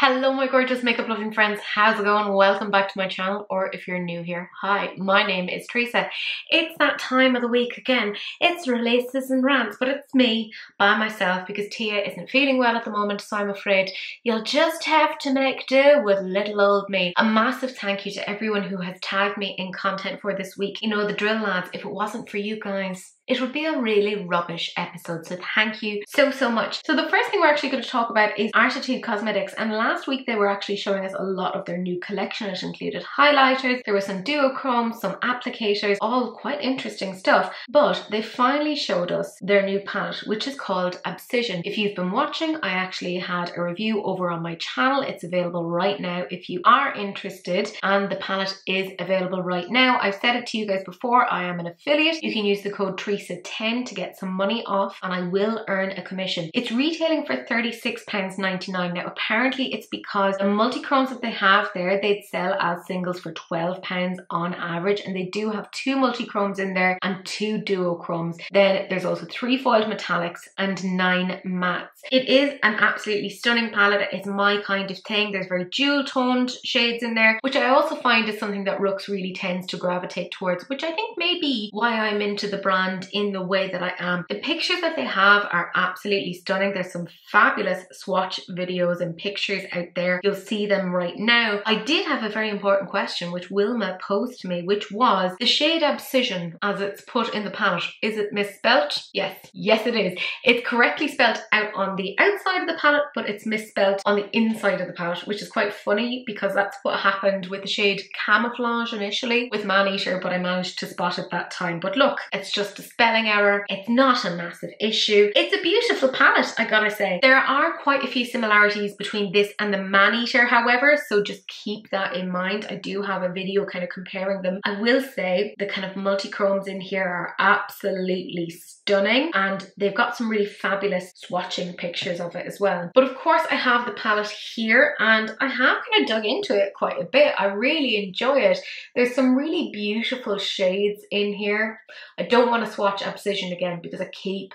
Hello my gorgeous makeup loving friends, how's it going? Welcome back to my channel, or if you're new here, hi, my name is Teresa. It's that time of the week again. It's releases and rants, but it's me by myself because Tia isn't feeling well at the moment, so I'm afraid you'll just have to make do with little old me. A massive thank you to everyone who has tagged me in content for this week. You know the drill, lads. If it wasn't for you guys, it would be a really rubbish episode, so thank you so much. So the first thing we're actually going to talk about is Arttitude Cosmetics, and last week they were actually showing us a lot of their new collection. It included highlighters, there were some duochromes, some applicators, all quite interesting stuff, but they finally showed us their new palette, which is called Abscission. If you've been watching, I actually had a review over on my channel. It's available right now if you are interested, and the palette is available right now. I've said it to you guys before, I am an affiliate. You can use the code Teresa10 to get some money off, and I will earn a commission. It's retailing for £36.99. Now apparently it's because the multi-chromes that they have there, they'd sell as singles for £12 on average, and they do have 2 multi-chromes in there and 2 duochromes. Then there's also 3 foiled metallics and 9 mattes. It is an absolutely stunning palette. It's my kind of thing. There's very jewel toned shades in there, which I also find is something that Rooks really tends to gravitate towards, which I think may be why I'm into the brand in the way that I am. The pictures that they have are absolutely stunning. There's some fabulous swatch videos and pictures out there. You'll see them right now. I did have a very important question which Wilma posed to me, which was the shade Abscission as it's put in the palette. Is it misspelt? Yes it is. It's correctly spelt out on the outside of the palette, but it's misspelt on the inside of the palette, which is quite funny because that's what happened with the shade Camouflage initially with Maneater, but I managed to spot it that time. But look, it's just a spelling error. It's not a massive issue. It's a beautiful palette, I gotta say. There are quite a few similarities between this and the Maneater, however, so just keep that in mind. I do have a video kind of comparing them. I will say the kind of multi-chromes in here are absolutely stunning, and they've got some really fabulous swatching pictures of it as well. But of course I have the palette here and I have kind of dug into it quite a bit. I really enjoy it. There's some really beautiful shades in here. I don't want to swatch Abscission again because I keep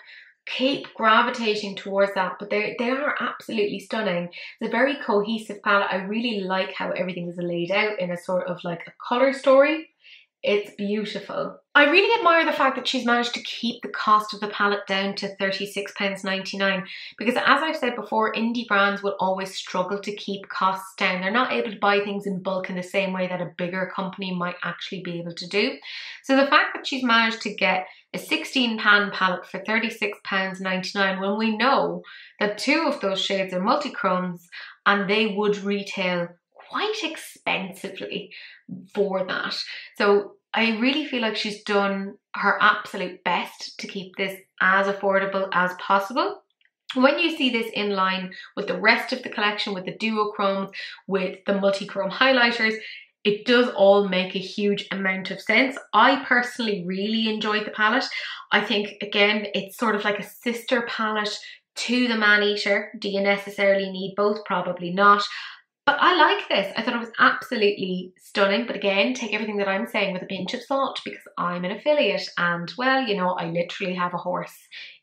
gravitating towards that, but they are absolutely stunning. It's a very cohesive palette. I really like how everything is laid out in a sort of like a colour story. It's beautiful. I really admire the fact that she's managed to keep the cost of the palette down to £36.99, because as I've said before, indie brands will always struggle to keep costs down. They're not able to buy things in bulk in the same way that a bigger company might actually be able to do. So the fact that she's managed to get a £16 palette for £36.99 when we know that 2 of those shades are multi-chromes and they would retail quite expensively for that. So I really feel like she's done her absolute best to keep this as affordable as possible. When you see this in line with the rest of the collection, with the duochromes, with the multi-chrome highlighters, it does all make a huge amount of sense. I personally really enjoyed the palette. I think, again, it's sort of like a sister palette to the Maneater. Do you necessarily need both? Probably not. But I like this. I thought it was absolutely stunning. But again, take everything that I'm saying with a pinch of salt because I'm an affiliate and, well, you know, I literally have a horse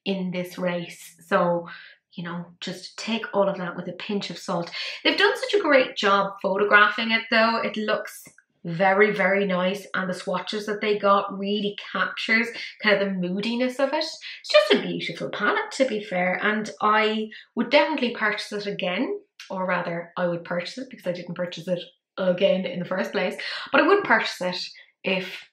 in this race. So, you know, just take all of that with a pinch of salt. They've done such a great job photographing it though. It looks very nice, and the swatches that they got really captures kind of the moodiness of it. It's just a beautiful palette, to be fair, and I would definitely purchase it again. Or rather, I would purchase it because I didn't purchase it again in the first place. But I would purchase it if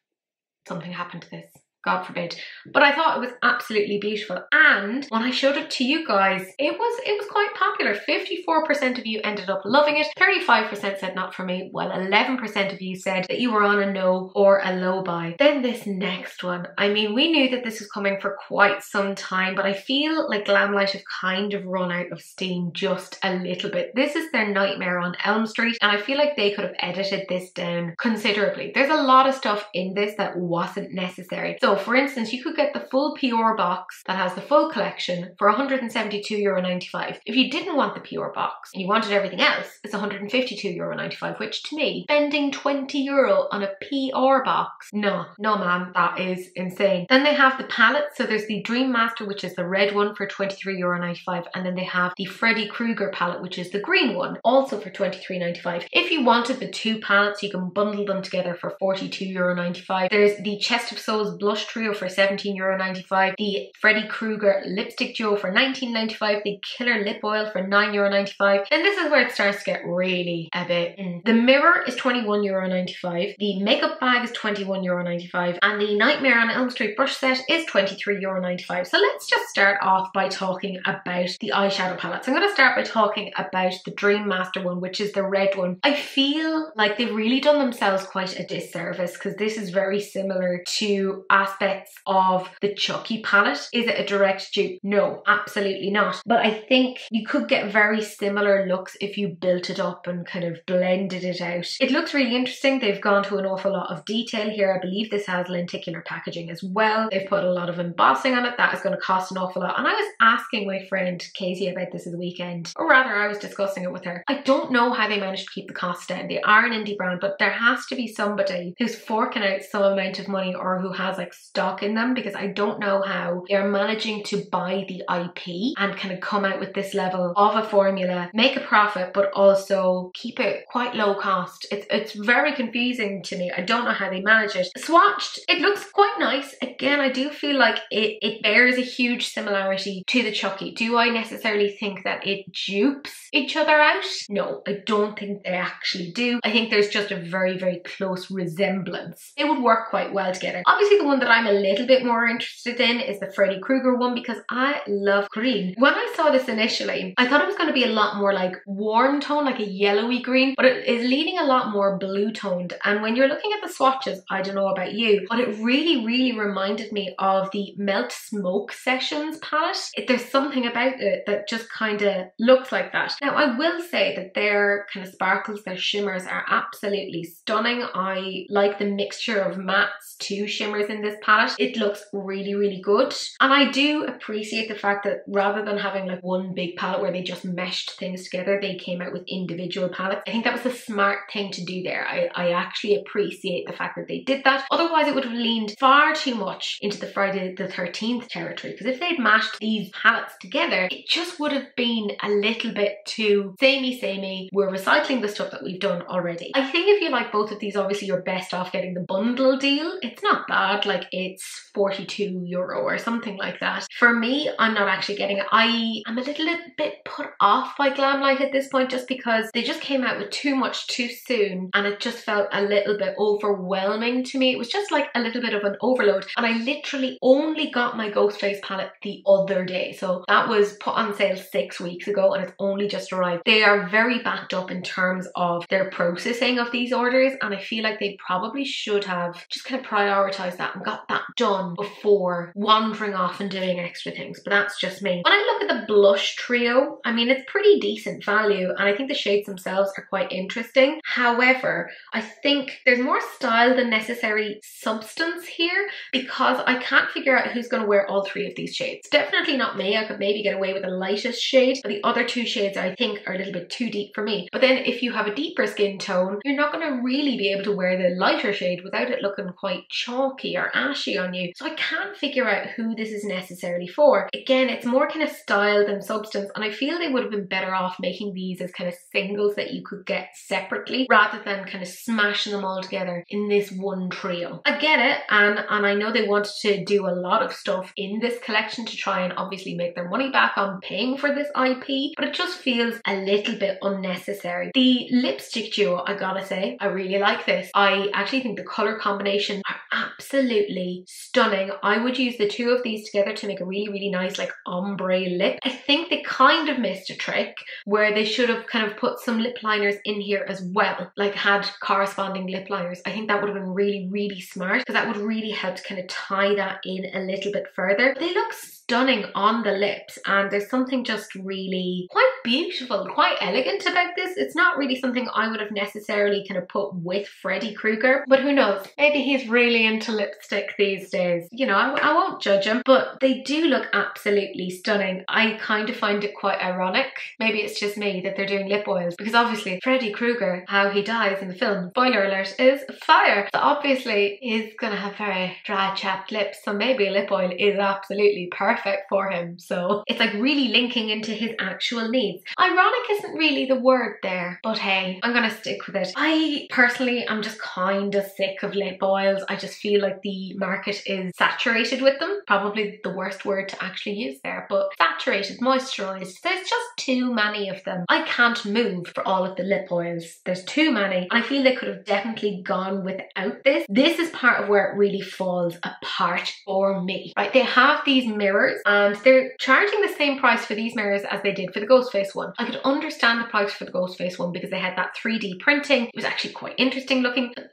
something happened to this. God forbid. But I thought it was absolutely beautiful, and when I showed it to you guys, it was quite popular. 54% of you ended up loving it, 35% said not for me, while 11% of you said that you were on a no or a low buy. Then this next one, I mean, we knew that this was coming for quite some time, but I feel like Glamlite have kind of run out of steam just a little bit. This is their Nightmare on Elm Street, and I feel like they could have edited this down considerably. There's a lot of stuff in this that wasn't necessary. So So for instance, you could get the full PR box that has the full collection for €172.95. If you didn't want the PR box and you wanted everything else, it's €152.95, which to me, spending €20 on a PR box, no ma'am, that is insane. Then they have the palettes. So there's the Dream Master, which is the red one, for €23.95, and then they have the Freddy Krueger palette, which is the green one, also for €23.95. If you wanted the two palettes, you can bundle them together for €42.95. There's the Chest of Souls blush trio for €17.95, the Freddy Krueger lipstick duo for €19.95, the Killer lip oil for €9.95. And this is where it starts to get really a bit. The mirror is €21.95, the makeup bag is €21.95, and the Nightmare on Elm Street brush set is €23.95. So let's just start off by talking about the eyeshadow palettes. I'm going to start by talking about the Dream Master one, which is the red one. I feel like they've really done themselves quite a disservice because this is very similar to aspects of the Chucky palette. Is it a direct dupe? No, absolutely not. But I think you could get very similar looks if you built it up and kind of blended it out. It looks really interesting. They've gone to an awful lot of detail here. I believe this has lenticular packaging as well. They've put a lot of embossing on it. That is going to cost an awful lot. And I was asking my friend Casey about this at the weekend, or rather I was discussing it with her. I don't know how they managed to keep the costs down. They are an indie brand, but there has to be somebody who's forking out some amount of money or who has like stock in them, because I don't know how they're managing to buy the IP and kind of come out with this level of a formula, make a profit, but also keep it quite low cost. It's very confusing to me. I don't know how they manage it. Swatched, it looks quite nice. Again, I do feel like it bears a huge similarity to the Chucky. Do I necessarily think that it dupes each other out? No, I don't think they actually do. I think there's just a very, very close resemblance. They would work quite well together. Obviously, the one that I'm a little bit more interested in is the Freddy Krueger one because I love green. When I saw this initially, I thought it was going to be a lot more like warm tone, like a yellowy green, but it is leaning a lot more blue toned. And when you're looking at the swatches, I don't know about you, but it really, really reminded me of the Melt Smoke Sessions palette. There's something about it that just kind of looks like that. Now, I will say that their kind of sparkles, their shimmers are absolutely stunning. I like the mixture of mattes to shimmers in this palette. It looks really, really good. And I do appreciate the fact that rather than having like one big palette where they just meshed things together, they came out with individual palettes. I think that was a smart thing to do there. I actually appreciate the fact that they did that. Otherwise, it would have leaned far too much into the Friday the 13th territory, because if they'd mashed these palettes together, it just would have been a little bit too samey. We're recycling the stuff that we've done already. I think if you like both of these, obviously you're best off getting the bundle deal. It's not bad, like it's €42 or something like that. For me, I'm not actually getting it. I am a little bit put off by Glamlite at this point, just because they just came out with too much too soon and it just felt a little bit overwhelming to me. It was just like a little bit of an overload, and I literally only got my Ghostface palette the other day. So that was put on sale 6 weeks ago and it's only just arrived. They are very backed up in terms of their processing of these orders, and I feel like they probably should have just kind of prioritized that and got that done before wandering off and doing extra things. But that's just me. When I look at the blush trio, I mean, it's pretty decent value and I think the shades themselves are quite interesting. However, I think there's more style than necessary substance here, because I can't figure out who's going to wear all three of these shades. It's definitely not me. I could maybe get away with the lightest shade, but the other two shades I think are a little bit too deep for me. But then if you have a deeper skin tone, you're not going to really be able to wear the lighter shade without it looking quite chalky or ashy on you. So I can't figure out who this is necessarily for. Again, it's more kind of style than substance, and I feel they would have been better off making these as kind of singles that you could get separately rather than kind of smashing them all together in this one trio. I get it, and I know they wanted to do a lot of stuff in this collection to try and obviously make their money back on paying for this IP, but it just feels a little bit unnecessary. The lipstick duo, I gotta say, I really like this. I actually think the colour combination are absolutely stunning. I would use the two of these together to make a really, really nice like ombre lip. I think they kind of missed a trick where they should have kind of put some lip liners in here as well, like had corresponding lip liners. I think that would have been really, really smart, because that would really help to kind of tie that in a little bit further. They look stunning on the lips, and there's something just really quite beautiful, quite elegant about this. It's not really something I would have necessarily kind of put with Freddy Krueger, but who knows, maybe he's really into lipstick these days. You know, I won't judge him, but they do look absolutely stunning. I kind of find it quite ironic, maybe it's just me, that they're doing lip oils, because obviously Freddy Krueger, how he dies in the film, spoiler alert, is fire. So obviously he's gonna have very dry chapped lips, so maybe a lip oil is absolutely perfect for him. So it's like really linking into his actual needs. Ironic isn't really the word there, but hey, I'm gonna stick with it. I personally am just kind of sick of lip oils. I just feel like the market is saturated with them. Probably the worst word to actually use there, but saturated, moisturized. There's just too many of them. I can't move for all of the lip oils. There's too many. I feel they could have definitely gone without this. This is part of where it really falls apart for me, right? They have these mirrors and they're charging the same price for these mirrors as they did for the Ghostface one. I could understand the price for the Ghostface one because they had that 3D printing. It was actually quite interesting looking. But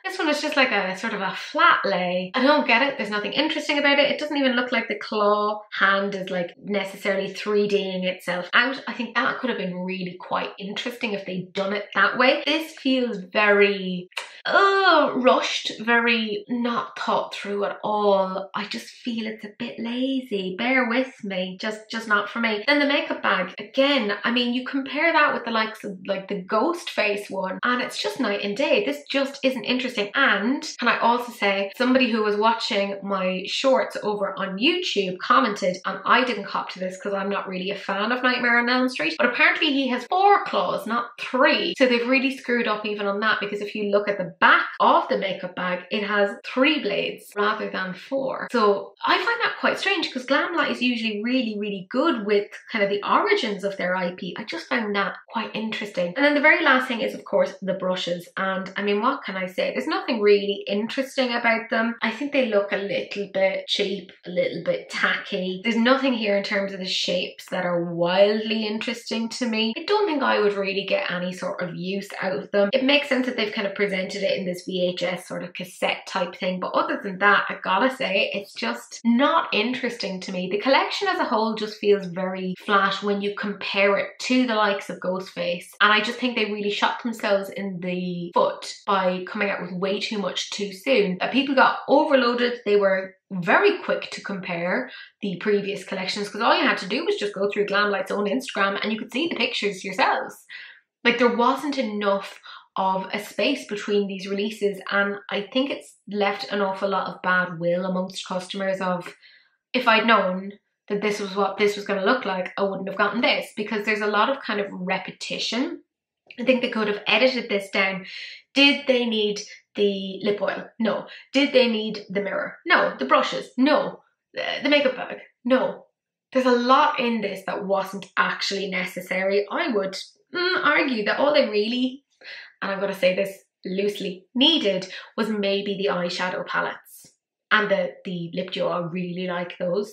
this one is just like a sort of a flat lay. I don't get it. There's nothing interesting about it. It doesn't even look like the claw hand is like necessarily 3Ding itself out. I think that could have been really quite interesting if they'd done it that way. This feels very rushed, very not thought through at all. I just feel it's a bit lazy. Bear with me, just not for me. Then the makeup bag, again, I mean, you compare that with the likes of like the Ghostface one and it's just night and day. This just isn't interesting. And can I also say, somebody who was watching my shorts over on YouTube commented, and I didn't cop to this because I'm not really a fan of Nightmare on Elm Street, but apparently he has 4 claws, not 3. So they've really screwed up even on that, because if you look at the back of the makeup bag, it has 3 blades rather than 4. So I find that quite strange because Glamlite is usually really good with kind of the origins of their IP. I just found that quite interesting. And then the very last thing is, of course, the brushes. And I mean, what can I say? There's nothing really interesting about them. I think they look a little bit cheap, a little bit tacky. There's nothing here in terms of the shapes that are wildly interesting to me. I don't think I would really get any sort of use out of them. It makes sense that they've kind of presented it in this VHS sort of cassette type thing, but other than that, I gotta say, it's just not interesting to me. The collection as a whole just feels very flat when you compare it to the likes of Ghostface, and I just think they really shot themselves in the foot by coming out with way too much too soon. People got overloaded. They were very quick to compare the previous collections because all you had to do was just go through Glamlite's own Instagram and you could see the pictures yourselves. Like, there wasn't enough of a space between these releases, and I think it's left an awful lot of bad will amongst customers of, if I'd known that this was what this was going to look like, I wouldn't have gotten this, because there's a lot of kind of repetition. I think they could have edited this down. Did they need the lip oil? No. Did they need the mirror? No. The brushes? No. The makeup bag? No. There's a lot in this that wasn't actually necessary. I would argue that all they really, and I'm going to say this loosely, needed was maybe the eyeshadow palettes and the lip duo. I really like those.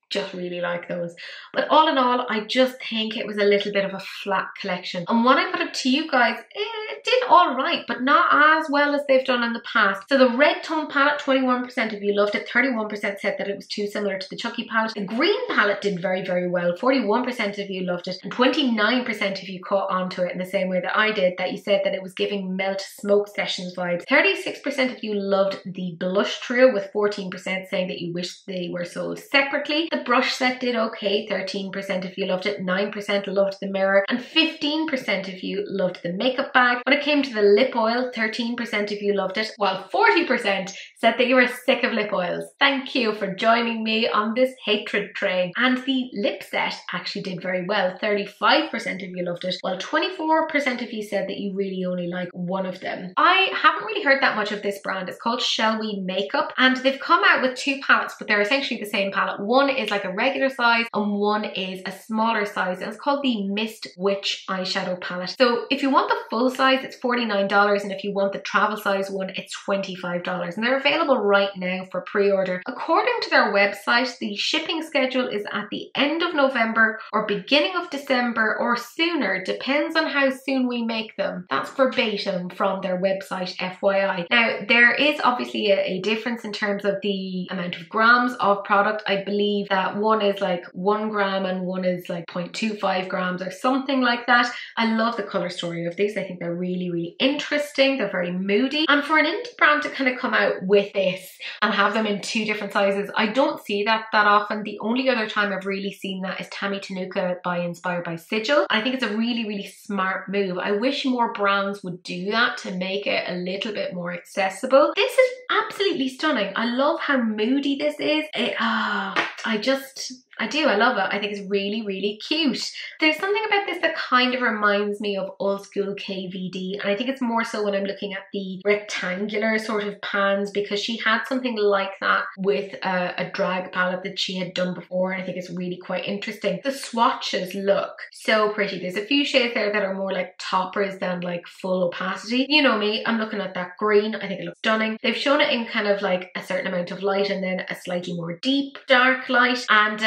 Just really like those. But all in all, I just think it was a little bit of a flat collection. And when I put it to you guys, it did all right, but not as well as they've done in the past. So the red tone palette, 21% of you loved it. 31% said that it was too similar to the Chucky palette. The green palette did very well. 41% of you loved it. And 29% of you caught on to it in the same way that I did, that you said that it was giving Melt Smoke Sessions vibes. 36% of you loved the blush trio, with 14% saying that you wish they were sold separately. The brush set did okay. 13% of you loved it. 9% loved the mirror. And 15% of you loved the makeup bag. When it came to the lip oil, 13% of you loved it, while 40% said that you were sick of lip oils. Thank you for joining me on this hatred train. And the lip set actually did very well. 35% of you loved it, while 24% of you said that you really only like one of them. I haven't really heard that much of this brand. It's called Shellwe Makeup, and they've come out with 2 palettes, but they're essentially the same palette. One is like a regular size and one is a smaller size, and it's called the Mist Witch eyeshadow palette. So if you want the full size size, it's $49, and if you want the travel size one, it's $25. And they're available right now for pre-order. According to their website, the shipping schedule is at the end of November or beginning of December or sooner, depends on how soon we make them. That's verbatim from their website, FYI. Now, there is obviously a difference in terms of the amount of grams of product. I believe that one is like 1 gram and one is like 0.25 grams or something like that. I love the color story of these. I think they're really, really interesting. They're very moody. And for an indie brand to kind of come out with this and have them in 2 different sizes, I don't see that often. The only other time I've really seen that is Tammy Tenuka by Inspired by Sigil. I think it's a really, really smart move. I wish more brands would do that to make it a little bit more accessible. This is absolutely stunning. I love how moody this is. I love it. I think it's really, really cute. There's something about this that kind of reminds me of old school KVD, and I think it's more so when I'm looking at the rectangular sort of pans, because she had something like that with a drag palette that she had done before, and I think it's really quite interesting. The swatches look so pretty. There's a few shades there that are more like toppers than like full opacity. You know me, I'm looking at that green. I think it looks stunning. They've shown it in kind of like a certain amount of light and then a slightly more deep dark light, and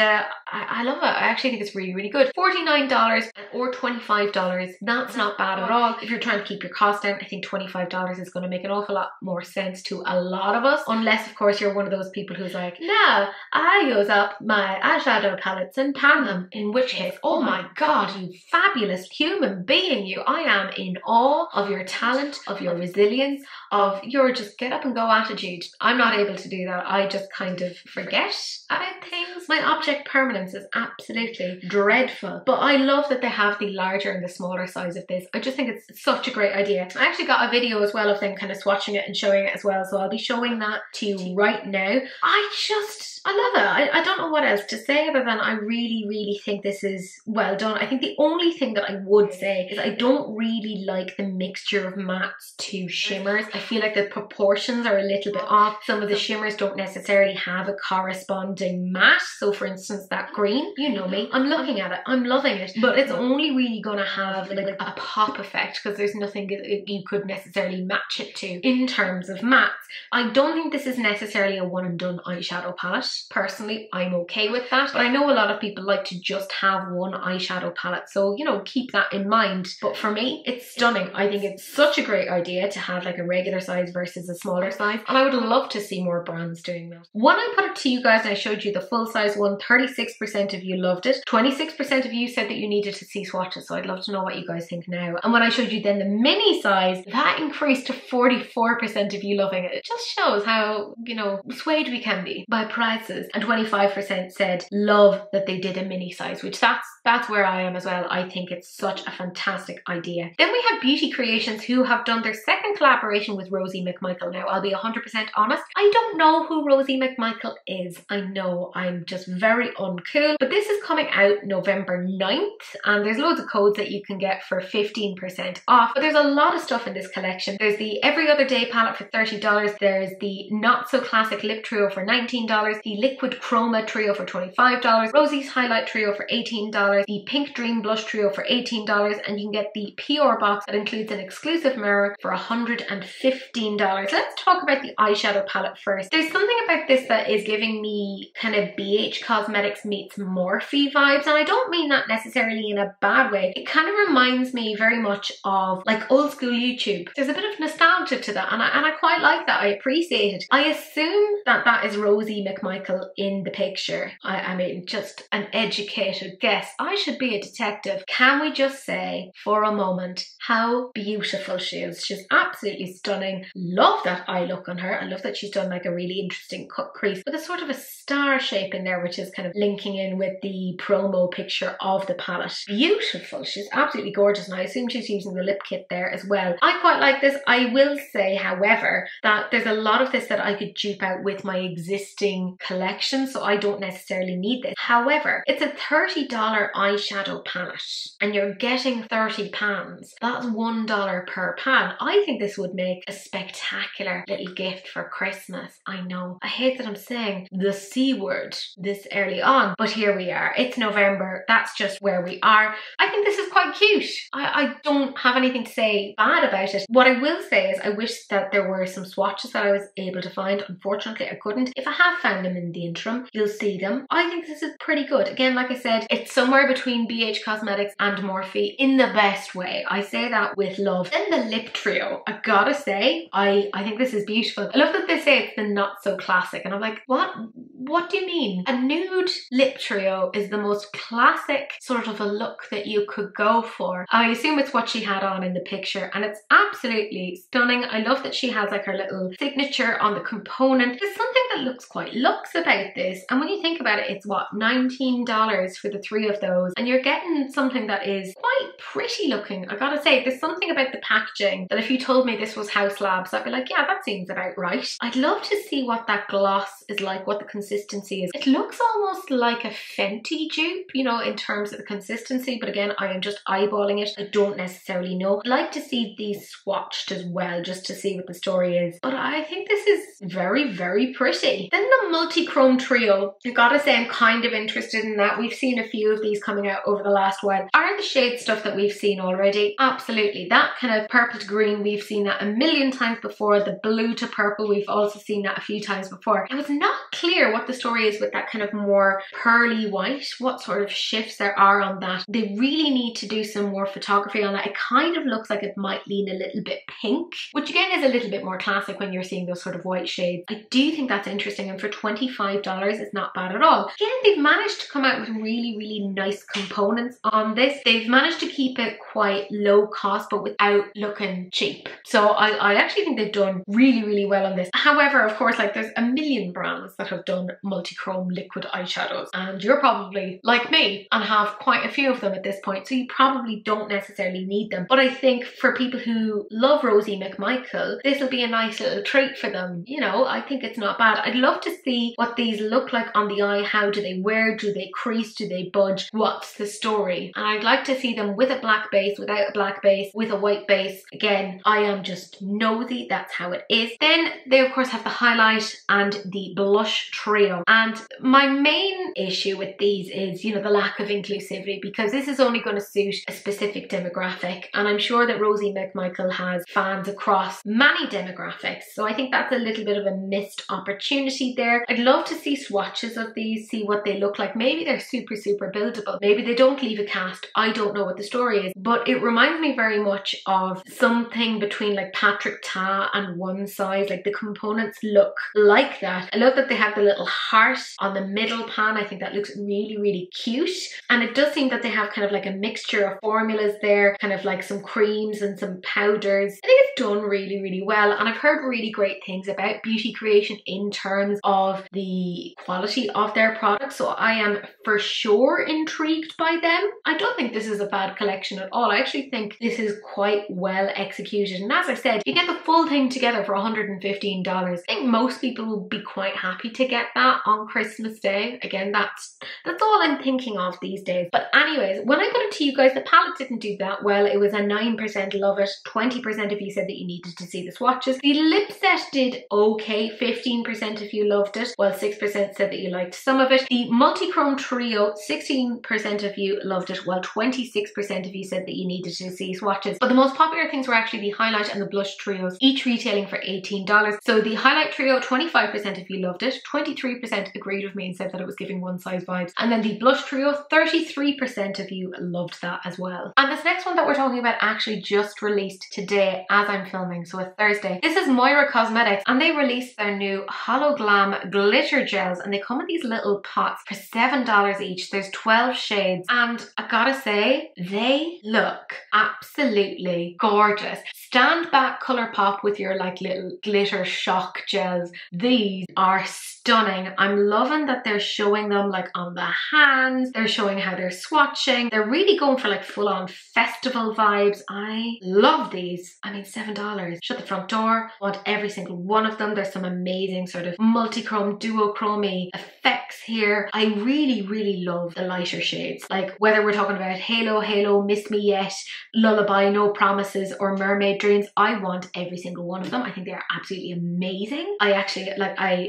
I love it. I actually think it's really, really good. $49 or $25. That's not bad at all. If you're trying to keep your cost down, I think $25 is going to make an awful lot more sense to a lot of us. Unless, of course, you're one of those people who's like, no, I use up my eyeshadow palettes and pan them. In which case, oh my God, you fabulous human being, you. I am in awe of your talent, of your resilience, of your just get up and go attitude. I'm not able to do that. I just kind of forget about things. My object permanence is absolutely dreadful. But I love that they have the larger and the smaller size of this. I just think it's such a great idea. I actually got a video as well of them kind of swatching it and showing it as well, so I'll be showing that to you right now. I love it. I don't know what else to say other than I really, really think this is well done. I think the only thing that I would say is I don't really like the mixture of mattes to shimmers. I feel like the proportions are a little bit off. Some of the shimmers don't necessarily have a corresponding matte. So for instance, that green, you know me, I'm looking at it, I'm loving it, but it's only really going to have like a pop effect because there's nothing you could necessarily match it to in terms of mattes. I don't think this is necessarily a one and done eyeshadow palette. Personally, I'm okay with that, but I know a lot of people like to just have one eyeshadow palette, so you know, keep that in mind. But for me, it's stunning. I think it's such a great idea to have like a regular size versus a smaller size, and I would love to see more brands doing that. When I put it to you guys and I showed you the full size one, 36% of you loved it, 26% of you said that you needed to see swatches, so I'd love to know what you guys think now. And when I showed you then the mini size, that increased to 44% of you loving it. It just shows how, you know, swayed we can be by prices. And 25% said love that they did a mini size, which that's where I am as well. I think it's such a fantastic idea. Then we have Beauty Creations, who have done their second collaboration with Rosy McMichael. Now, I'll be 100% honest, I don't know who Rosy McMichael is. I know I'm just very uncool, but this is coming out November 9th, and there's loads of codes that you can get for 15% off. But there's a lot of stuff in this collection. There's the Every Other Day palette for $30. There's the Not So Classic Lip Trio for $19. The Liquid Chroma Trio for $25. Rosy's Highlight Trio for $18. The Pink Dream Blush Trio for $18. And you can get the PR box that includes an exclusive mirror for $115. Let's talk about the eyeshadow palette first. There's something about this that is giving me kind of BH Cosmetics meets Morphe vibes, and I don't mean that necessarily in a bad way. It kind of reminds me very much of like old school YouTube. There's a bit of nostalgia to that, and I quite like that. I appreciate it. I assume that that is Rosy McMichael in the picture. I mean, just an educated guess. I should be a detective. Can we just say for a moment how beautiful she is? She's absolutely stunning. Love that eye look on her. I love that she's done like a really interesting cut crease with a sort of a star shape in there, which is kind of linking in with the promo picture of the palette. Beautiful. She's absolutely gorgeous, and I assume she's using the lip kit there as well. I quite like this. I will say, however, that there's a lot of this that I could dupe out with my existing collection, so I don't necessarily need this. However, it's a $30 eyeshadow palette and you're getting 30 pans. That's $1 per pan. I think this would make a spectacular little gift for Christmas. I know. I hate that I'm saying the C word this early on, but here we are. It's November. That's just where we are. I think this is quite cute. I don't have anything to say bad about it. What I will say is I wish that there were some swatches that I was able to find. Unfortunately, I couldn't. If I have found them in the interim, you'll see them. I think this is pretty good. Again, like I said, it's somewhere between BH Cosmetics and Morphe in the best way. I say that with love. Then the lip trio, I gotta say, I think this is beautiful. I love that they say it's the not so classic, and I'm like, what do you mean? A nude lip trio is the most classic sort of a look that you could go for. I assume it's what she had on in the picture, and it's absolutely stunning. I love that she has like her little signature on the component. There's something that looks quite luxe about this, and when you think about it, it's what, $19 for the three of those, and you're getting something that is quite pretty looking. I gotta say, there's something about the packaging that if you told me this was House Labs, I'd be like, yeah, that seems about right. I'd love to see what that gloss is like, what the consistency is. It looks almost like a Fenty dupe, you know, in terms of the consistency, but again, I am just eyeballing it. I don't necessarily know. I'd like to see these swatched as well, just to see what the story is, but I think this is very, very pretty. Then the multi-chrome trio, I gotta say I'm kind of interested in that. We've seen a few of these coming out over the last while. Are the shade stuff that we've seen already? Absolutely. That kind of purple to green, we've seen that a million times before. The blue to purple, we've also seen that a few times before. It was not clear what the story is with that kind of more pearly white, what sort of shifts there are on that. They really need to do some more photography on that. It kind of looks like it might lean a little bit pink, which again is a little bit more classic when you're seeing those sort of white shades. I do think that's interesting, and for $25 it's not bad at all. Again, they've managed to come out with really, really nice components on this. They've managed to keep it quite low cost but without looking cheap. So I actually think they've done really, really well on this. However, of course, like there's a million brands that have done multi-chrome liquid eyeshadows, and you're probably like me and have quite a few of them at this point, so you probably don't necessarily need them. But I think for people who love Rosy McMichael, this will be a nice little treat for them. You know, I think it's not bad. I'd love to see what these look like on the eye. How do they wear? Do they crease? Do they budge? What's the story? And I'd like to see them with a black base, without a black base, with a white base. Again, I am just nosy, that's how it is. Then they of course have the highlight and the blush trio, and my main issue with these is, you know, the lack of inclusivity, because this is only going to suit a specific demographic, and I'm sure that Rosy McMichael has fans across many demographics, so I think that's a little bit of a missed opportunity there. I'd love to see swatches of these, see what they look like. Maybe they're super, super buildable. Maybe they don't leave a cast. I don't know what the story is, but it reminds me very much of something between like Patrick Ta and One Size. Like the components look like that. I love that they have the little heart on the middle pan. I think that looks really, really cute. And it does seem that they have kind of like a mixture of formulas there, kind of like some creams and some powders. I think it's done really, really well. And I've heard really great things about Beauty Creation in terms of the quality of their products. So I am for sure intrigued by them. I don't think this is a bad collection at all. I actually think this is quite well executed. And as I said, you get the full thing together for $115. I think most people will be quite happy to get that on Christmas Day. Again, that's all I'm thinking of these days. But anyways, when I got it to you guys, the palette didn't do that well. It was a 9% love it, 20% of you said that you needed to see the swatches. The lip set did okay, 15% if you loved it, while 6% said that you liked some of it. The multi-chrome trio, 16% of you loved it, while 26% of you said that you needed to see swatches. But the most popular things were actually the highlight and the blush trios, each retailing for $18. So the highlight trio, 25% of you loved it, 23% agreed with me and said that it was giving One Size vibes, and then the blush trio, 33% of you loved that as well. And this next one that we're talking about actually just released today as I'm filming, so it's Thursday. This is Moira Cosmetics, and they released their new Hologlam glitter gels, and they come in these little pots for $7 each. There's 12 shades, and I gotta say, they look absolutely gorgeous. Stand back colour pop with your like little glitter shock gels. These are stunning. I'm loving that they're showing them like on the hands. They're showing how they're swatching. They're really going for like full on festival vibes. I love these. I mean, $7 $7. Shut the front door. I want every single one of them. There's some amazing sort of multi-chrome, duochrome effects here. I really love the lighter shades. Like whether we're talking about Halo, Miss Me Yet, Lullaby, No Promises, or Mermaid Dreams, I want every single one of them. I think they are absolutely amazing. I actually,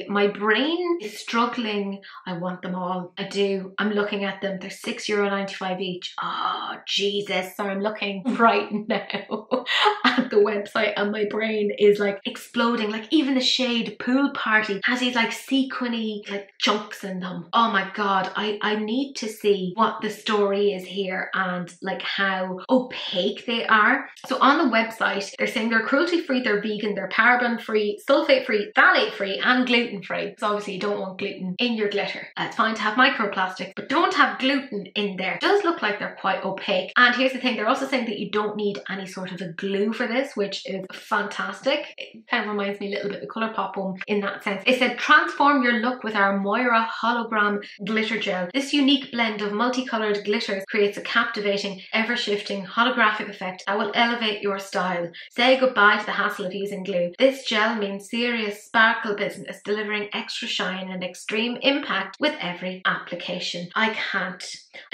my brain is struggling. I want them all. I do. I'm looking at them. They're €6.95 each. Oh, Jesus. So I'm looking right now at the website and my brain is like exploding. Like even the shade Pool Party has these like sequiny like chunks in them. Oh my God. I need to see what the story is here and like how opaque they are. So on the website, they're saying they're cruelty-free, they're vegan, they're paraben-free, sulfate-free, phthalate-free, and gluten-free. So obviously you don't want gluten in your glitter. It's fine to have microplastics, but don't have gluten in there. It does look like they're quite opaque. And here's the thing, they're also saying that you don't need any sort of a glue for this, which is fantastic. It kind of reminds me a little bit of Colourpop one in that sense. It said, transform your look with our Moira Hologram Glitter Gel. This unique blend of multicolored glitters creates a captivating, ever-shifting holographic effect that will elevate your style. Say goodbye to the hassle of using glue. This gel means serious sparkle business, delivering extra shine and extreme impact with every application. I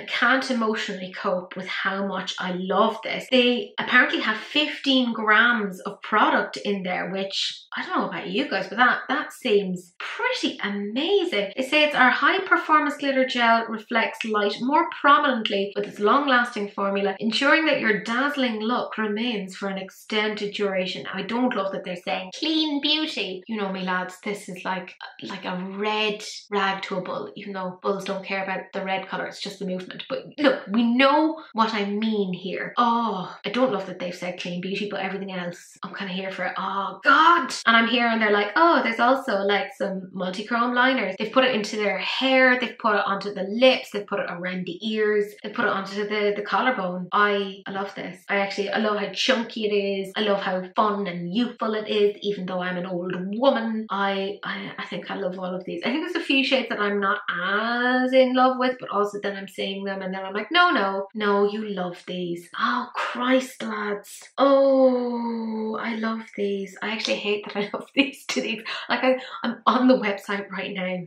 can't emotionally cope with how much I love this. They apparently have 15 grams of product in there, which I don't know about you guys, but that seems pretty amazing. They say it's our high performance glitter gel reflects light more prominently with its long lasting formula, ensuring that your dazzling look remains for an extended duration. I don't love that they're saying clean beauty. You know me lads, this is like a red rag to a bull, even though bulls don't care about the red colour, it's just the movement. But look, we know what I mean here. Oh, I don't love that they've said clean beauty, but everything else, I'm kind of here for it. Oh God. And I'm here and they're like, oh, there's also like some multi-chrome liners. They've put it into their hair, they've put it onto the lips, they've put it around the ears, they've put it onto the collarbone. I love this. I love how chunky it is. I love how fun and youthful it is, even though I'm an old woman. I think I love all of these. I think there's a few shades that I'm not as in love with, but also then I'm seeing them and then I'm like, no, you love these. Oh Christ, lads. Oh, I love these. I actually hate that I love these to these. Like I'm on the website right now.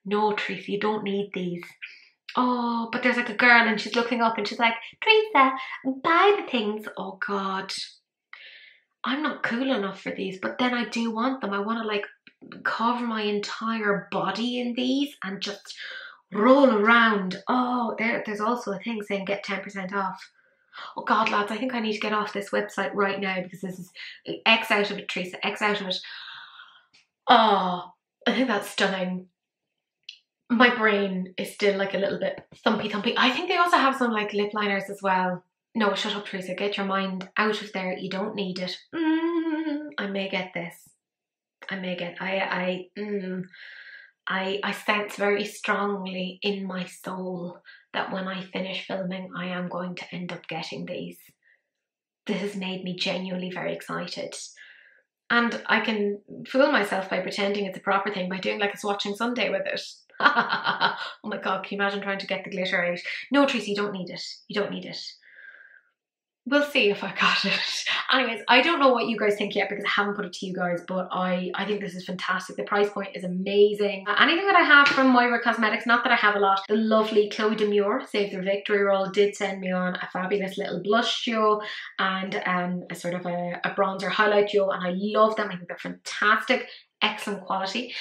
No, Tracy, you don't need these. Oh, but there's like a girl and she's looking up and she's like, Teresa, buy the things. Oh God. I'm not cool enough for these, but then I do want them. I want to like cover my entire body in these and just roll around. Oh, there's also a thing saying get 10% off. Oh God, lads, I think I need to get off this website right now because this is X out of it, Teresa, X out of it. Oh, I think that's stunning. My brain is still like a little bit thumpy. I think they also have some like lip liners as well. No, shut up, Teresa. Get your mind out of there. You don't need it. I may get this. I may get. I sense very strongly in my soul that when I finish filming, I am going to end up getting these. This has made me genuinely very excited. And I can fool myself by pretending it's a proper thing by doing like a swatching Sunday with it. Oh my God, can you imagine trying to get the glitter out? No, Tracy, you don't need it. You don't need it. We'll see if I got it. Anyways, I don't know what you guys think yet because I haven't put it to you guys, but I think this is fantastic. The price point is amazing. Anything that I have from Moira Cosmetics, not that I have a lot, the lovely Chloe Demure, Save the Victory Roll, did send me on a fabulous little blush duo and a sort of a bronzer highlight duo, and I love them. I think they're fantastic. Excellent quality.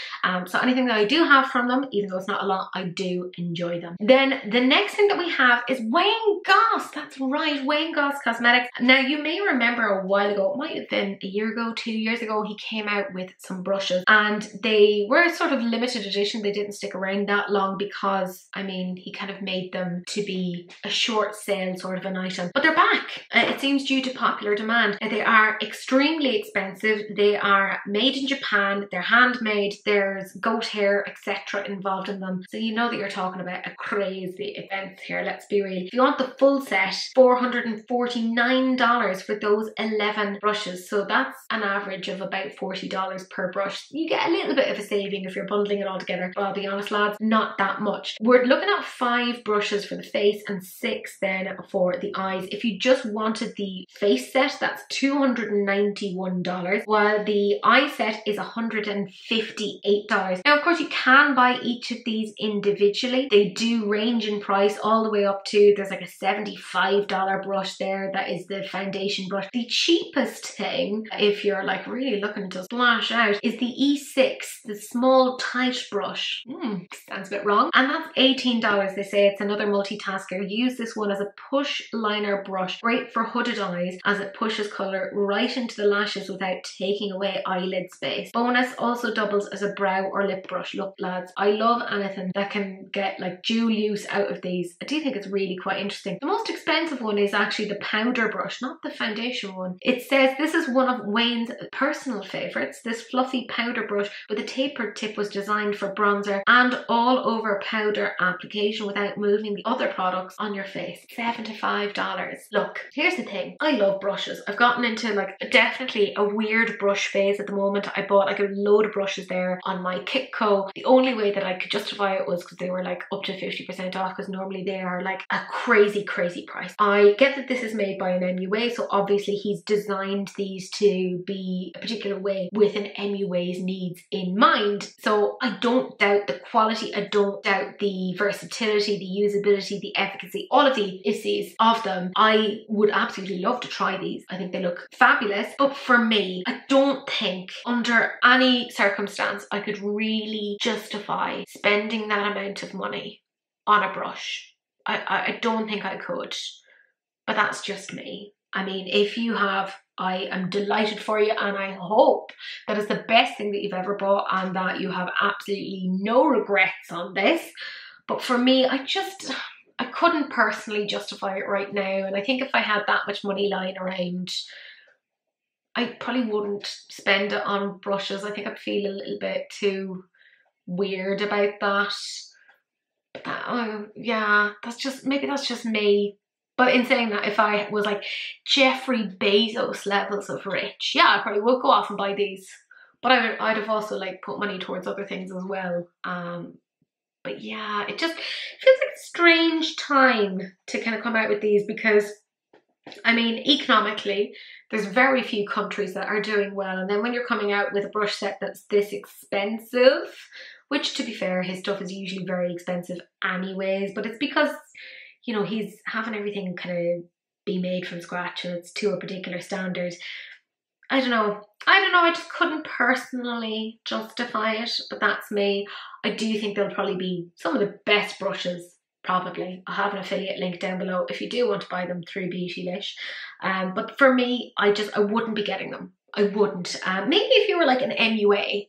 So anything that I do have from them, even though it's not a lot, I do enjoy them. Then the next thing that we have is Wayne Goss. That's right, Wayne Goss Cosmetics. Now you may remember a while ago, it might have been a year ago, 2 years ago, he came out with some brushes and they were sort of limited edition. They didn't stick around that long because, I mean, he kind of made them to be a short sale sort of an item. But they're back. It seems due to popular demand. They are extremely expensive. They are made in Japan. they're handmade, there's goat hair, etc. involved in them. So you know that you're talking about a crazy event here, let's be real. If you want the full set, $449 for those 11 brushes. So that's an average of about $40 per brush. You get a little bit of a saving if you're bundling it all together, but I'll be honest lads, not that much. We're looking at 5 brushes for the face and 6 then for the eyes. If you just wanted the face set, that's $291, while the eye set is $158. Now of course you can buy each of these individually. They do range in price all the way up to, there's like a $75 brush there, that is the foundation brush. The cheapest thing, if you're like really looking to splash out, is the E6, the small tight brush. Sounds a bit wrong. And that's $18. They say it's another multitasker. Use this one as a push liner brush, great for hooded eyes as it pushes colour right into the lashes without taking away eyelid space. Bonus, also doubles as a brow or lip brush. Look lads, I love anything that can get like dual use out of these. I do think it's really quite interesting. The most expensive one is actually the powder brush, not the foundation one. It says this is one of Wayne's personal favourites. This fluffy powder brush with a tapered tip was designed for bronzer and all over powder application without moving the other products on your face. $75. Look, here's the thing. I love brushes. I've gotten into like definitely a weird brush phase at the moment. I bought like a load of brushes there on my Kitco. The only way that I could justify it was because they were like up to 50% off, because normally they are like a crazy price. I get that this is made by an MUA, so obviously he's designed these to be a particular way with an MUA's needs in mind. So I don't doubt the quality, I don't doubt the versatility, the usability, the efficacy, all of the issues of them. I would absolutely love to try these. I think they look fabulous, but for me, I don't think under any circumstance I could really justify spending that amount of money on a brush. I don't think I could, but that's just me. I mean, if you have, I am delighted for you, and I hope that it's the best thing that you've ever bought and that you have absolutely no regrets on this. But for me, I couldn't personally justify it right now, and I think if I had that much money lying around, I probably wouldn't spend it on brushes. I think I'd feel a little bit too weird about that. But that, oh yeah, maybe that's just me. But in saying that, if I was like Jeffrey Bezos levels of rich, yeah, I probably would go off and buy these. But I'd have also like put money towards other things as well. But yeah, it just feels like a strange time to kind of come out with these, because I mean, economically, there's very few countries that are doing well. And then when you're coming out with a brush set that's this expensive, which to be fair, his stuff is usually very expensive anyways, but it's because, you know, he's having everything kind of be made from scratch and it's to a particular standard. I don't know, I just couldn't personally justify it, but that's me. I do think they'll probably be some of the best brushes, probably. I'll have an affiliate link down below if you do want to buy them through Beautylish. But for me, I wouldn't be getting them. I wouldn't. Maybe if you were like an MUA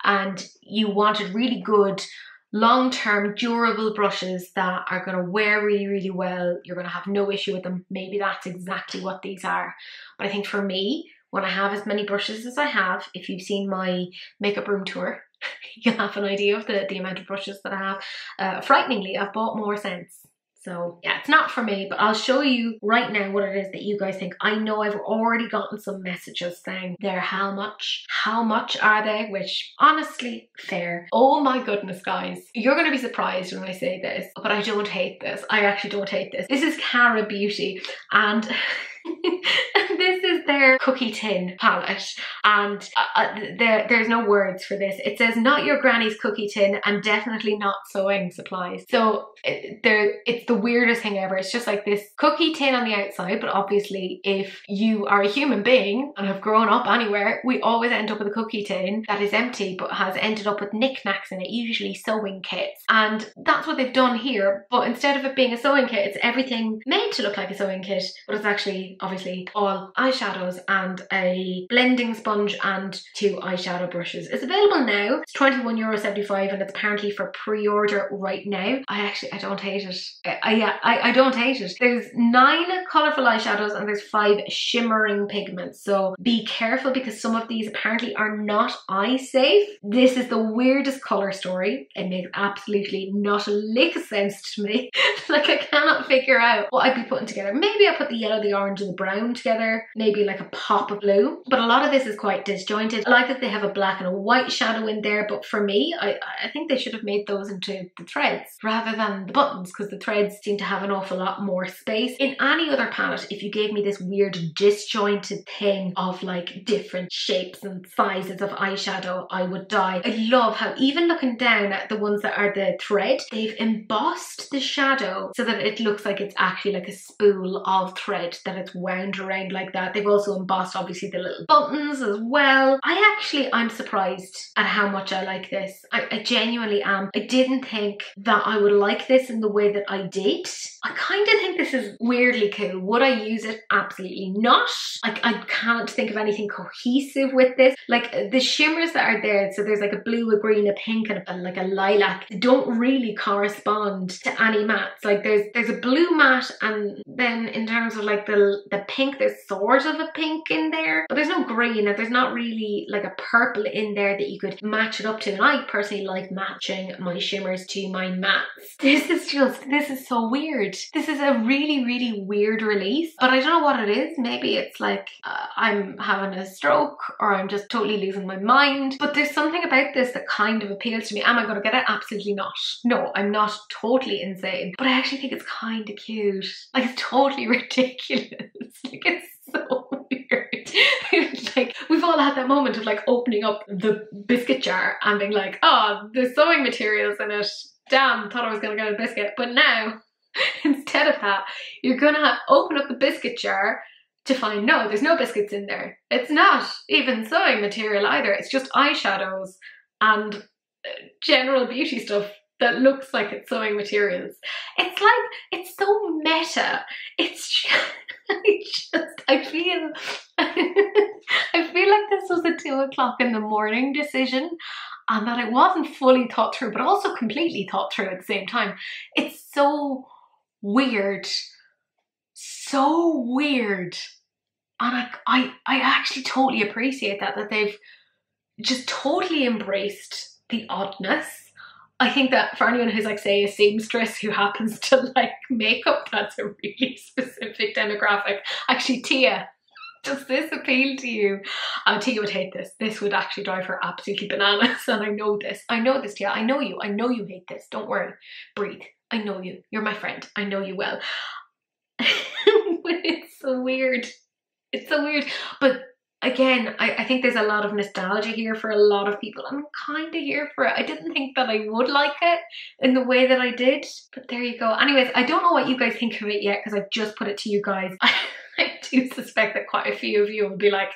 and you wanted really good, long-term, durable brushes that are going to wear really well, you're going to have no issue with them, maybe that's exactly what these are. But I think for me, when I have as many brushes as I have, if you've seen my makeup room tour, you'll have an idea of the amount of brushes that I have. Frighteningly, I've bought more since. So yeah, it's not for me, but I'll show you right now what it is that you guys think. I know I've already gotten some messages saying they're how much are they, which honestly, fair. Oh my goodness guys, you're going to be surprised when I say this, but I don't hate this. I actually don't hate this. This is Cara Beauty, and this is their cookie tin palette, and there's no words for this. It says not your granny's cookie tin and definitely not sewing supplies. So it's the weirdest thing ever. It's just like this cookie tin on the outside, but obviously if you are a human being and have grown up anywhere, we always end up with a cookie tin that is empty but has ended up with knickknacks in it, usually sewing kits. And that's what they've done here, but instead of it being a sewing kit, it's everything made to look like a sewing kit, but it's actually obviously all eyeshadow eyeshadows and a blending sponge and 2 eyeshadow brushes. It's available now. It's €21.75 and it's apparently for pre-order right now. I don't hate it. I don't hate it. There's 9 colourful eyeshadows and there's 5 shimmering pigments. So be careful because some of these apparently are not eye safe. This is the weirdest colour story. It makes absolutely not a lick of sense to me. Like, I cannot figure out what I'd be putting together. Maybe I put the yellow, the orange and the brown together. Maybe like a pop of blue. But a lot of this is quite disjointed. I like that they have a black and a white shadow in there, but for me, I think they should have made those into the threads rather than the buttons, because the threads seem to have an awful lot more space. In any other palette, if you gave me this weird disjointed thing of like different shapes and sizes of eyeshadow, I would die. I love how even looking down at the ones that are the thread, they've embossed the shadow so that it looks like it's actually like a spool of thread that it's wound around like that. They've also embossed obviously the little buttons as well. I'm surprised at how much I like this. I genuinely am. I didn't think that I would like this in the way that I did. I kind of think this is weirdly cool. Would I use it? Absolutely not. Like, I can't think of anything cohesive with this. Like, the shimmers that are there, so there's like a blue, a green, a pink and like a lilac, they don't really correspond to any mattes. Like, there's a blue matte, and then in terms of like the pink, there's sort of a pink in there, but there's no green, and there's not really like a purple in there that you could match it up to. And I personally like matching my shimmers to my mattes. This is so weird. This is a really, really weird release, but I don't know what it is. Maybe it's like I'm having a stroke or I'm just totally losing my mind, but there's something about this that kind of appeals to me. Am I going to get it? Absolutely not. No, I'm not totally insane, but I actually think it's kind of cute. Like, it's totally ridiculous. Like, it's so weird. Like, we've all had that moment of like opening up the biscuit jar and being like, oh, there's sewing materials in it. Damn, thought I was gonna get a biscuit. But now, instead of that, you're gonna open up the biscuit jar to find, no, there's no biscuits in there. It's not even sewing material either. It's just eyeshadows and general beauty stuff that looks like it's sewing materials. It's like, it's so meta. It's I feel like this was a 2 o'clock in the morning decision, and that it wasn't fully thought through, but also completely thought through at the same time. It's so weird. So weird. And I actually totally appreciate that they've just totally embraced the oddness. I think that for anyone who's like, say, a seamstress who happens to like makeup, that's a really specific demographic. Actually, Tia, does this appeal to you? Tia would hate this. This would actually drive her absolutely bananas, and I know this. I know this, Tia. I know you. I know you hate this. Don't worry. Breathe. I know you. You're my friend. I know you well. But it's so weird. It's so weird. But again, I think there's a lot of nostalgia here for a lot of people. I'm kind of here for it. I didn't think that I would like it in the way that I did, but there you go. Anyways, I don't know what you guys think of it yet because I've just put it to you guys. I do suspect that quite a few of you will be like,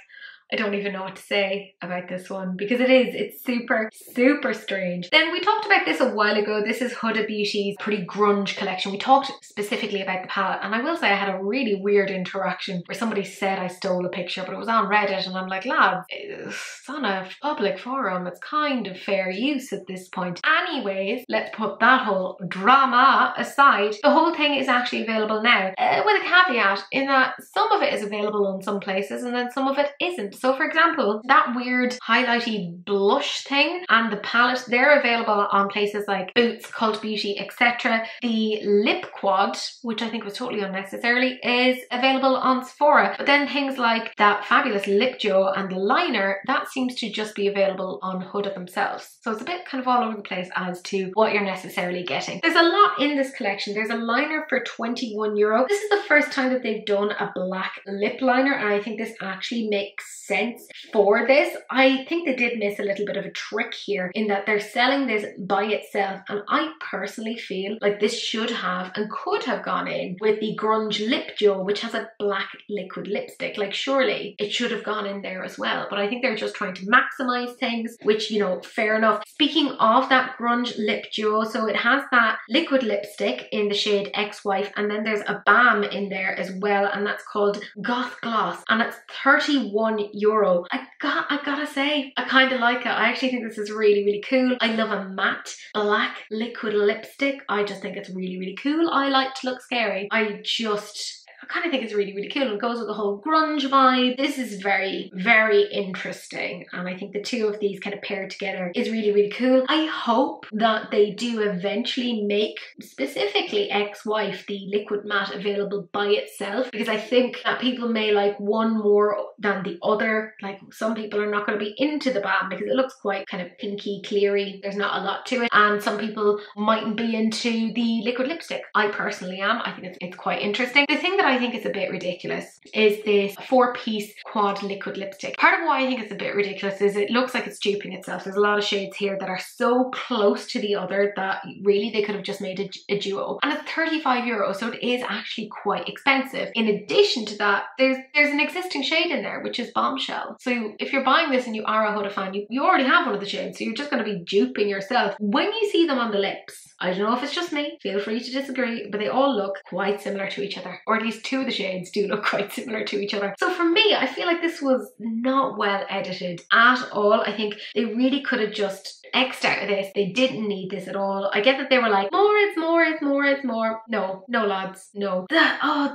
I don't even know what to say about this one, because it's super, super strange. Then we talked about this a while ago. This is Huda Beauty's Pretty Grunge collection. We talked specifically about the palette, and I will say I had a really weird interaction where somebody said I stole a picture, but it was on Reddit, and I'm like, lads, it's on a public forum. It's kind of fair use at this point. Anyways, let's put that whole drama aside. The whole thing is actually available now, with a caveat in that some of it is available in some places and then some of it isn't. So for example, that weird highlighty blush thing and the palette, they're available on places like Boots, Cult Beauty, etc. The lip quad, which I think was totally unnecessarily, is available on Sephora. But then things like that fabulous lip duo and the liner, that seems to just be available on Huda themselves. So it's a bit kind of all over the place as to what you're necessarily getting. There's a lot in this collection. There's a liner for €21. This is the first time that they've done a black lip liner, and I think this actually makes sense sense for this. I think they did miss a little bit of a trick here in that they're selling this by itself, and I personally feel like this should have and could have gone in with the Grunge Lip Duo, which has a black liquid lipstick. Like, surely it should have gone in there as well, but I think they're just trying to maximize things, which, you know, fair enough. Speaking of that Grunge Lip Duo, so it has that liquid lipstick in the shade Ex-Wife, and then there's a balm in there as well, and that's called Goth Gloss, and it's €31. I gotta say, I kind of like it. I actually think this is really, really cool. I love a matte black liquid lipstick. I just think it's really, really cool. I like to look scary. I kind of think it's really, really cool. It goes with the whole grunge vibe. This is very, very interesting, and I think the two of these kind of paired together is really, really cool. I hope that they do eventually make specifically Ex-Wife the liquid matte available by itself, because I think that people may like one more than the other. Like, some people are not going to be into the balm because it looks quite kind of pinky, cleary. There's not a lot to it, and some people mightn't be into the liquid lipstick. I personally am. I think it's quite interesting. The thing that I think is a bit ridiculous is this 4-piece quad liquid lipstick. Part of why I think it's a bit ridiculous is it looks like it's duping itself. There's a lot of shades here that are so close to the other that really they could have just made a duo, and it's €35, so it is actually quite expensive. In addition to that, there's an existing shade in there, which is Bombshell. So if you're buying this and you are a Huda fan, you already have one of the shades, so you're just going to be duping yourself. When you see them on the lips, I don't know if it's just me, feel free to disagree, but they all look quite similar to each other, or at least two of the shades do look quite similar to each other. So for me, I feel like this was not well edited at all. I think they really could have just X'd out of this. They didn't need this at all. I get that they were like, more, it's more, it's more, it's more. No, lads, no.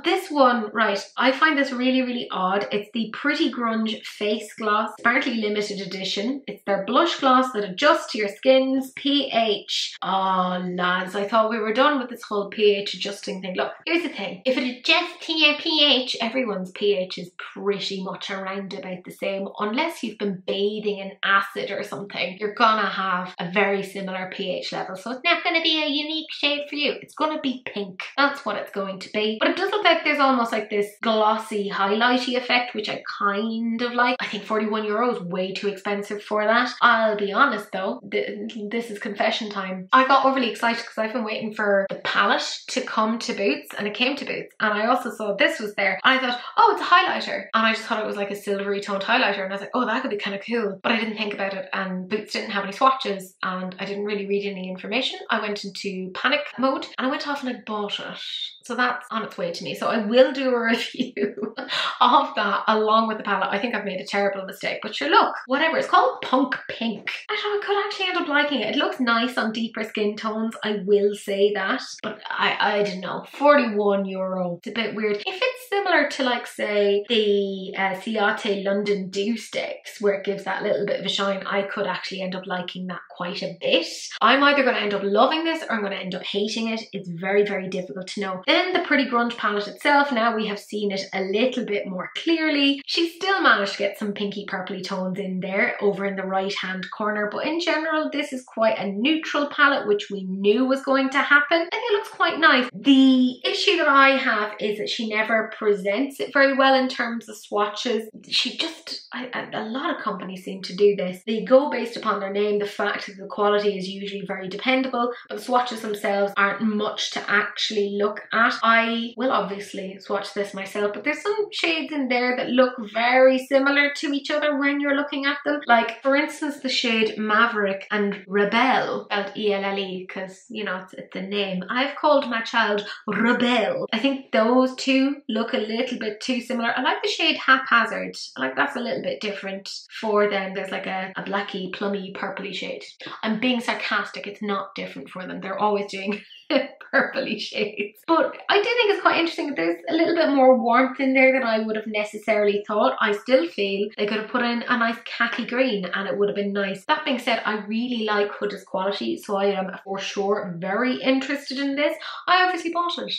This one, right, I find this really, really odd. It's the Pretty Grunge Face Gloss, apparently limited edition. It's their blush gloss that adjusts to your skin's pH. Oh, lads, I thought we were done with this whole pH adjusting thing. Look, here's the thing. If it adjusts to your pH, everyone's pH is pretty much around about the same. Unless you've been bathing in acid or something, you're gonna have a very similar pH level. So it's not gonna be a unique shade for you. It's gonna be pink. That's what it's going to be. But it does look like there's almost like this glossy, highlighty effect, which I kind of like. I think €41 is way too expensive for that. I'll be honest though, this is confession time. I got overly excited because I've been waiting for the palette to come to Boots, and it came to Boots, and I also saw this was there, and I thought, oh, it's a highlighter, and I just thought it was like a silvery toned highlighter, and I was like, oh, that could be kind of cool, but I didn't think about it, and Boots didn't have any swatches, and I didn't really read any information. I went into panic mode, and I went off and I bought it. So that's on its way to me. So I will do a review of that along with the palette. I think I've made a terrible mistake, but sure, look, whatever. It's called Punk Pink. I thought I could actually end up liking it. It looks nice on deeper skin tones, I will say that, but I don't know, €41. It's a bit weird. If it's similar to, like, say, the Ciate London Dew Sticks, where it gives that little bit of a shine, I could actually end up liking that quite a bit. I'm either going to end up loving this or I'm going to end up hating it. It's very, very difficult to know. Then the Pretty Grunge palette itself, now we have seen it a little bit more clearly. She still managed to get some pinky purpley tones in there over in the right hand corner, but in general this is quite a neutral palette, which we knew was going to happen, and it looks quite nice. The issue that I have is that she never presents it very well in terms of swatches. She just, a lot of companies seem to do this. They go based upon their name, the fact that the quality is usually very dependable, but the swatches themselves aren't much to actually look at. I will obviously swatch this myself, but there's some shades in there that look very similar to each other when you're looking at them. Like, for instance, the shade Maverick and Rebelle, spelled E-L-L-E, because, you know, it's a name. I've called my child Rebelle. I think those two look a little bit too similar. I like the shade Haphazard. I like that's a little bit different for them. There's like a blacky, plummy, purpley shade. I'm being sarcastic. It's not different for them. They're always doing purpley shades. But I do think it's quite interesting. There's a little bit more warmth in there than I would have necessarily thought. I still feel they could have put in a nice khaki green and it would have been nice. That being said, I really like Huda's quality, so I am for sure very interested in this. I obviously bought it.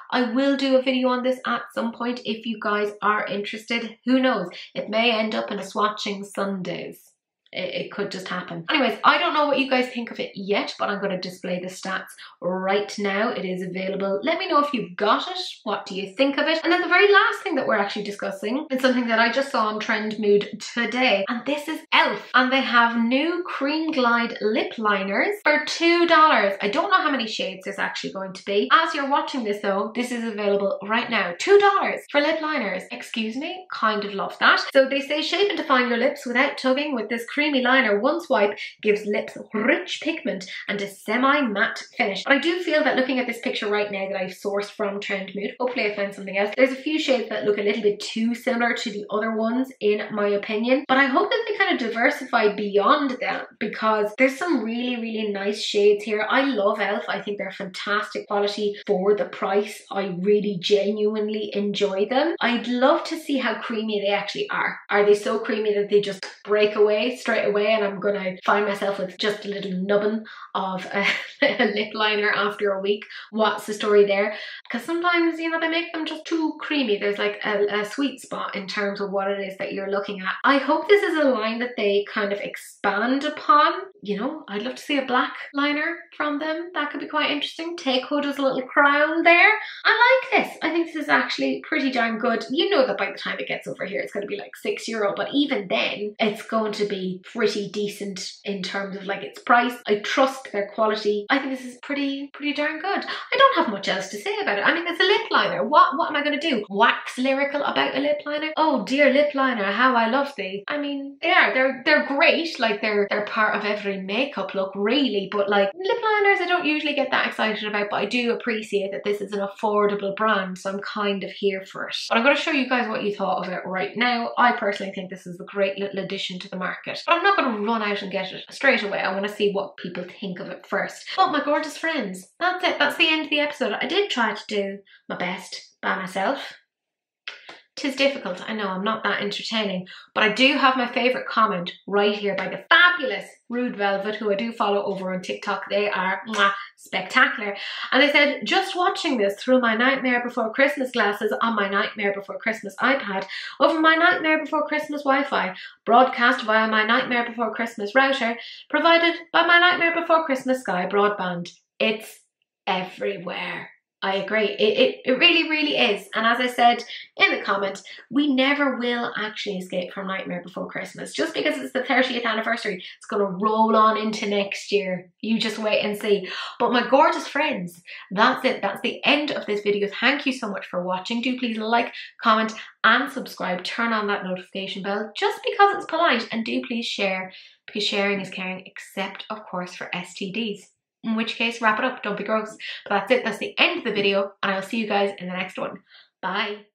I will do a video on this at some point if you guys are interested. Who knows? It may end up in a swatching Sundays. It could just happen. Anyways, I don't know what you guys think of it yet, but I'm going to display the stats right now. It is available. Let me know if you've got it. What do you think of it? And then the very last thing that we're actually discussing is something that I just saw on Trend Mood today, and this is e.l.f. and they have new Cream Glide lip liners for $2. I don't know how many shades there's actually going to be. As you're watching this though, this is available right now. $2 for lip liners. Excuse me, kind of love that. So they say shape and define your lips without tugging with this creamy liner. One swipe gives lips rich pigment and a semi-matte finish. But I do feel that looking at this picture right now that I've sourced from Trend Mood, hopefully I found something else, there's a few shades that look a little bit too similar to the other ones in my opinion. But I hope that they kind of diversify beyond that, because there's some really nice shades here. I love e.l.f. I think they're fantastic quality for the price. I really genuinely enjoy them. I'd love to see how creamy they actually are. Are they so creamy that they just break away straight away and I'm gonna find myself with just a little nubbin of a lip liner after a week? What's the story there? Because sometimes, you know, they make them just too creamy. There's like a sweet spot in terms of what it is that you're looking at. I hope this is a line that they kind of expand upon. You know, I'd love to see a black liner from them. That could be quite interesting. Take Huda's little crown there. I like this. I think this is actually pretty darn good. You know that by the time it gets over here, it's going to be like €6, but even then, it's going to be pretty decent in terms of like its price. I trust their quality. I think this is pretty darn good. I don't have much else to say about it. I mean, it's a lip liner. What am I going to do? Wax lyrical about a lip liner? Oh dear lip liner, how I love thee. I mean, they're great. Like they're part of every makeup look really, but like lip liners I don't usually get that excited about, but I do appreciate that this is an affordable brand, so I'm kind of here for it. But I'm going to show you guys what you thought of it right now. I personally think this is a great little addition to the market, but I'm not going to run out and get it straight away. I want to see what people think of it first. But my gorgeous friends, that's it. That's the end of the episode. I did try to do my best by myself. 'Tis difficult, I know, I'm not that entertaining, but I do have my favourite comment right here by the fabulous Rude Velvet, who I do follow over on TikTok. They are spectacular. And they said, just watching this through my Nightmare Before Christmas glasses on my Nightmare Before Christmas iPad, over my Nightmare Before Christmas Wi-Fi, broadcast via my Nightmare Before Christmas router, provided by my Nightmare Before Christmas Sky broadband. It's everywhere. I agree. It really is. And as I said in the comment, we never will actually escape from Nightmare Before Christmas. Just because it's the 30th anniversary, it's going to roll on into next year. You just wait and see. But my gorgeous friends, that's it. That's the end of this video. Thank you so much for watching. Do please like, comment and subscribe. Turn on that notification bell just because it's polite. And do please share, because sharing is caring, except of course for STDs. In which case, wrap it up. Don't be gross. But that's it. That's the end of the video. And I'll see you guys in the next one. Bye.